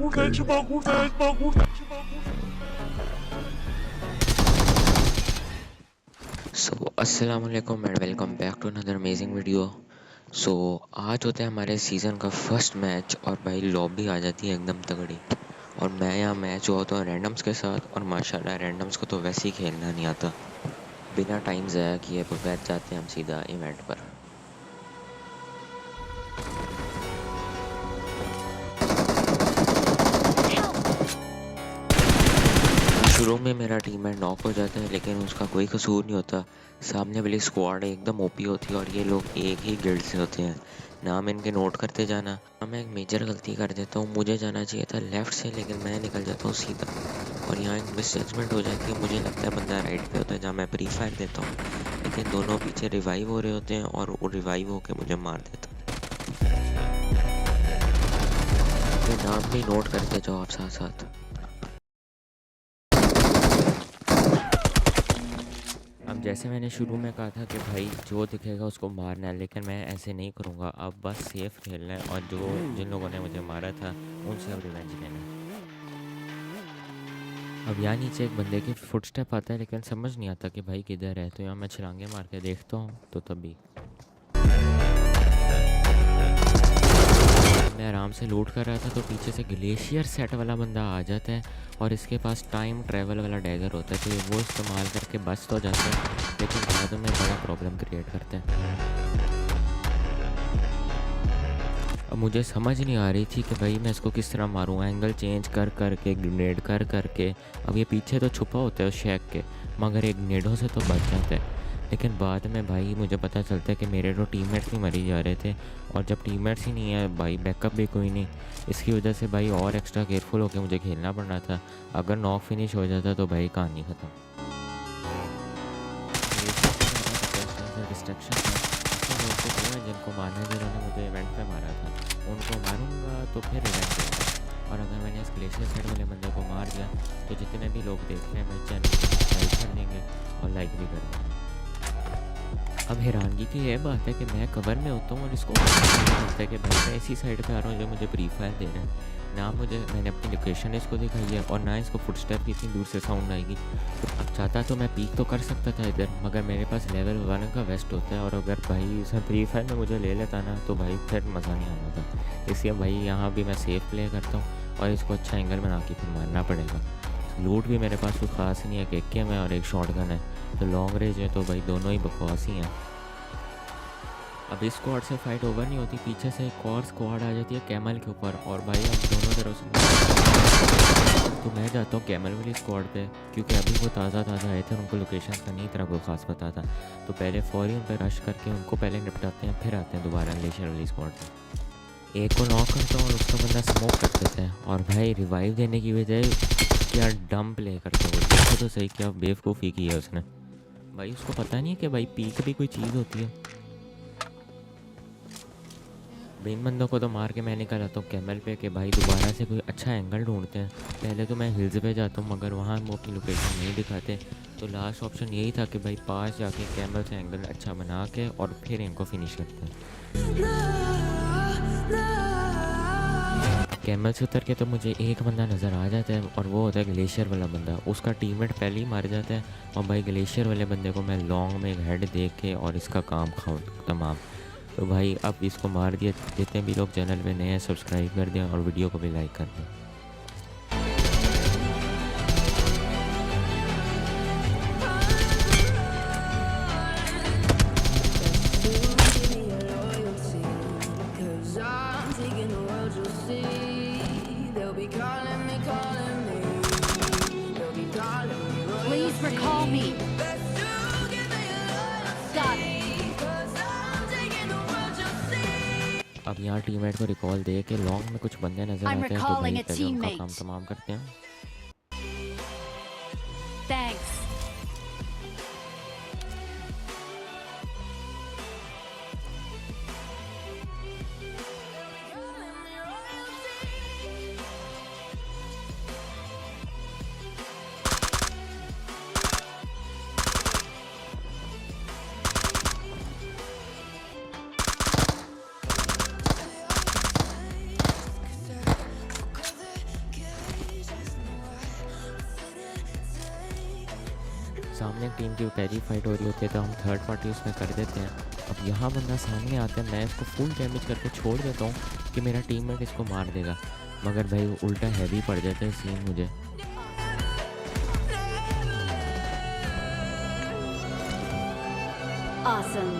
सो अस्सलाम वालेकुम and welcome back to another amazing video. So आज होता है हमारे सीज़न का फर्स्ट मैच और भाई लॉबी आ जाती है एकदम तगड़ी। और मैं यहाँ मैच हुआ होता हूँ रैंडम्स के साथ और माशाल्लाह रैंडम्स को तो वैसे ही खेलना नहीं आता। बिना टाइम ज़ाया किए बगैर जाते हैं हम सीधा इवेंट पर। शुरू में मेरा टीममेट नॉक हो जाता है लेकिन उसका कोई कसूर नहीं होता। सामने वाली स्क्वाड एकदम ओपी होती है और ये लोग एक ही गिल्ड से होते हैं। नाम इनके नोट करते जाना। मैं एक मेजर गलती कर देता हूँ, मुझे जाना चाहिए था लेफ़्ट से लेकिन मैं निकल जाता हूँ सीधा। और यहाँ एक मिस जजमेंट हो जाती है, मुझे लगता है बंदा राइट पे होता है जहाँ मैं प्री फायर देता हूँ, लेकिन दोनों पीछे रिवाइव हो रहे होते हैं और वो रिवाइव होकर मुझे मार देता है। ये नाम भी नोट करते जाओ आप साथ साथ। अब जैसे मैंने शुरू में कहा था कि भाई जो दिखेगा उसको मारना है, लेकिन मैं ऐसे नहीं करूँगा। अब बस सेफ खेलना है और जिन लोगों ने मुझे मारा था उनसे अब रिवेंज लेना है। अब यहाँ नीचे एक बंदे की फुटस्टेप आता है लेकिन समझ नहीं आता कि भाई किधर है, तो यहाँ मैं छलांगे मार के देखता हूँ। तो तभी मैं आराम से लूट कर रहा था तो पीछे से ग्लेशियर सेट वाला बंदा आ जाता है और इसके पास टाइम ट्रैवल वाला डैगर होता है, तो वो इस्तेमाल करके बच तो जाता है लेकिन बाद में बड़ा प्रॉब्लम क्रिएट करते हैं। अब मुझे समझ नहीं आ रही थी कि भाई मैं इसको किस तरह मारूँ, एंगल चेंज कर करके ग्रेनेड कर करके। अब ये पीछे तो छुपा होता है उस शेक के, मगर एक ग्रेनेडों से तो बच जाता है। लेकिन बाद में भाई मुझे पता चलता है कि मेरे तो टीममेट्स भी मरी जा रहे थे, और जब टीममेट्स ही नहीं है भाई बैकअप भी कोई नहीं। इसकी वजह से भाई और एक्स्ट्रा केयरफुल होकर मुझे खेलना पड़ना था। अगर नॉक फिनिश हो जाता तो भाई कहानी ख़त्म। डिस्ट्रक्शन है जिनको मारना है, जिन्होंने मुझे इवेंट पे मारा था उनको मारूंगा तो फिर इवेंट होगा। और अगर मैंने इस ग्लेशियर साइड वाले बंदे को मार दिया तो जितने भी लोग देख रहे हैं मेरे चैनल को सब्सक्राइब कर देंगे और लाइक भी कर देंगे। अब हैरानगी की यह बात है कि मैं कवर में होता हूँ और इसको पता है कि भाई मैं इसी साइड पे आ रहा हूँ जो मुझे प्री फायर दे रहे हैं। ना मैंने अपनी लोकेशन इसको दिखाई है और ना इसको फुटस्टेप की इतनी दूर से साउंड आएगी। अब चाहता तो मैं पीक तो कर सकता था इधर, मगर मेरे पास लेवल 1 का वेस्ट होता है और अगर भाई इसमें फ्री फायर में मुझे ले लेता ना तो भाई फिर मज़ा नहीं आना था। इसलिए भाई यहाँ भी मैं सेफ प्ले करता हूँ और इसको अच्छा एंगल बना के फिर मारना पड़ेगा। लूट भी मेरे पास कोई ख़ास नहीं है, कि AK में और एक शॉटगन है, तो लॉन्ग रेंज में तो भाई दोनों ही बकवास ही हैं। अब इस स्क्वाड से फाइट ओवर नहीं होती, पीछे से एक और स्क्वाड आ जाती है कैमल के ऊपर और भाई हम दोनों तरफ से तो मैं जाता हूँ कैमल वाली स्क्वाड पे, क्योंकि अभी वो ताज़ा आए थे, उनको लोकेशन का नहीं तरह कोई ख़ास पता था। तो पहले फ़ौरी उन पर रश करके उनको पहले निपटाते हैं, फिर आते हैं दोबारा ग्लेशियर वाली स्क्वाड पे। एक को नॉक करता हूँ और उसका बंदा स्मोक कर देता है और भाई रिवाइव देने की बजाय क्या डम प्ले करता है वो। देखो तो सही क्या बेवकूफ़ी की है उसने। भाई उसको पता नहीं है कि भाई पीक भी कोई चीज़ होती है। इन बंदों को तो मार के मैं निकल आता हूँ कैमल पे कि भाई दोबारा से कोई अच्छा एंगल ढूंढते हैं। पहले तो मैं हिल्स पे जाता हूँ मगर वहाँ वो अपनी लोकेशन नहीं दिखाते, तो लास्ट ऑप्शन यही था कि भाई पास जाके कैमल से एंगल अच्छा बना के और फिर इनको फिनिश करते हैं। कैमल से उतर के तो मुझे एक बंदा नज़र आ जाता है और वो होता है ग्लेशियर वाला बंदा। उसका टीममेट पहले ही मार जाता है और भाई ग्लेशियर वाले बंदे को मैं लॉन्ग में एक हेड देख के और इसका काम तमाम। तो भाई अब इसको मार दिया। जितने भी लोग चैनल पे नए हैं सब्सक्राइब कर दें और वीडियो को भी लाइक कर दें। Please recall me. Got it. अब यहाँ टीममेट को रिकॉल दे के लॉन्ग में कुछ बंदे नजर I'm आते हैं, तो भाई recalling a पहले उनका काम teammate. तमाम करते हैं। Thanks. सामने एक टीम की पैरी फाइट हो रही होती है तो हम थर्ड पार्टी उसमें कर देते हैं। अब यहाँ बंदा सामने आता है, मैं इसको फुल डैमेज करके छोड़ देता हूँ कि मेरा टीममेट इसको मार देगा, मगर भाई वो उल्टा हैवी पड़ जाता है सीन मुझे। Awesome.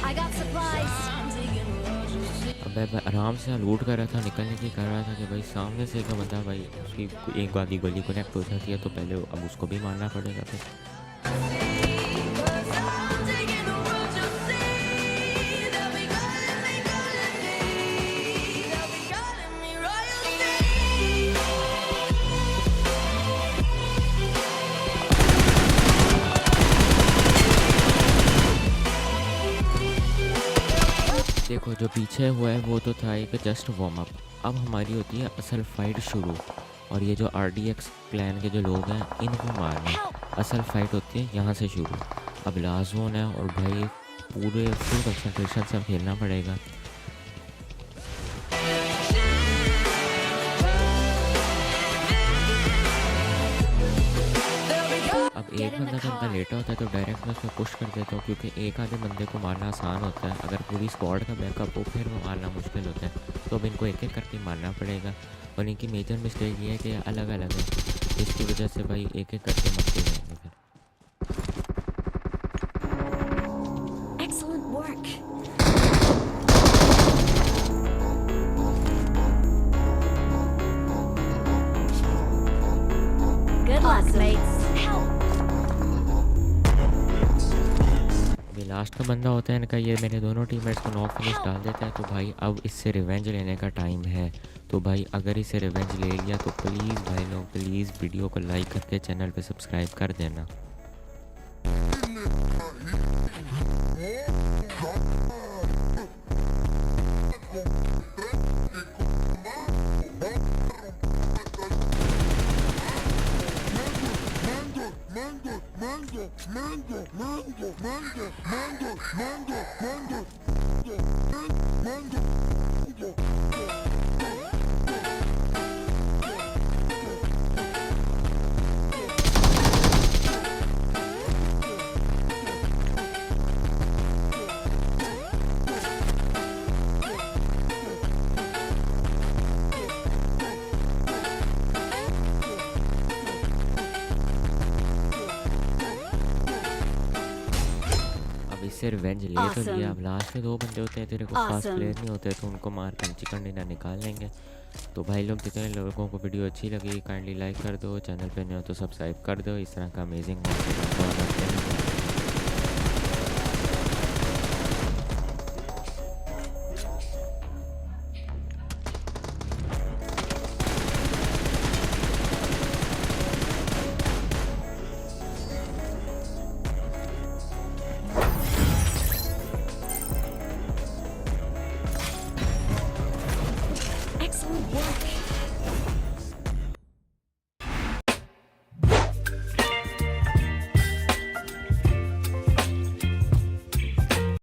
I got supplies. अब मैं आराम से लूट कर रहा था, निकलने की कर रहा था कि भाई सामने से एक बंदा भाई उसकी एक आधी गोली कनेक्ट हो जाती है तो पहले अब उसको भी मारना पड़ेगा फिर। देखो जो पीछे हुआ है वो तो था एक जस्ट वार्म अप, अब हमारी होती है असल फाइट शुरू। और ये जो RDX क्लैन के जो लोग हैं इनको मारना, असल फाइट होती है यहाँ से शुरू। अब लास्ट जोन है और भाई पूरे फुल कंसंट्रेशन से खेलना पड़ेगा। अब एक बंदा जब इतना लेटा होता है तो डायरेक्ट मैं उसमें पुश कर देता हूँ, क्योंकि एक आधे बंदे को मारना आसान होता है, अगर पूरी स्क्वाड का बैकअप हो फिर वो मारना मुश्किल होता है। तो अब इनको एक एक करके मारना पड़ेगा। और इनकी मेजर मिस्टेक ये है कि अलग अलग है, इसकी वजह से भाई एक एक करके मरते जाएंगे फिर। Excellent work. Good luck, mates. Help. अभी लास्ट का बंदा होता है इनका, ये मेरे दोनों टीममेट्स को नॉक फिनिश डाल देता है। तो भाई अब इससे रिवेंज लेने का टाइम है। तो भाई अगर इसे रिवेंज ले लिया तो प्लीज़ भाई लोग प्लीज़ वीडियो को लाइक करके चैनल पे सब्सक्राइब कर देना। इससे रिवेंज ले तो लिया। अब लास्ट में दो बंदे होते हैं तेरे को फास्ट प्लेयर नहीं होते तो उनको मार कर चिकन डिनर निकाल लेंगे। तो भाई लोग जितने लोगों को वीडियो अच्छी लगी काइंडली लाइक कर दो, चैनल पे नहीं हो तो सब्सक्राइब कर दो। इस तरह का अमेजिंग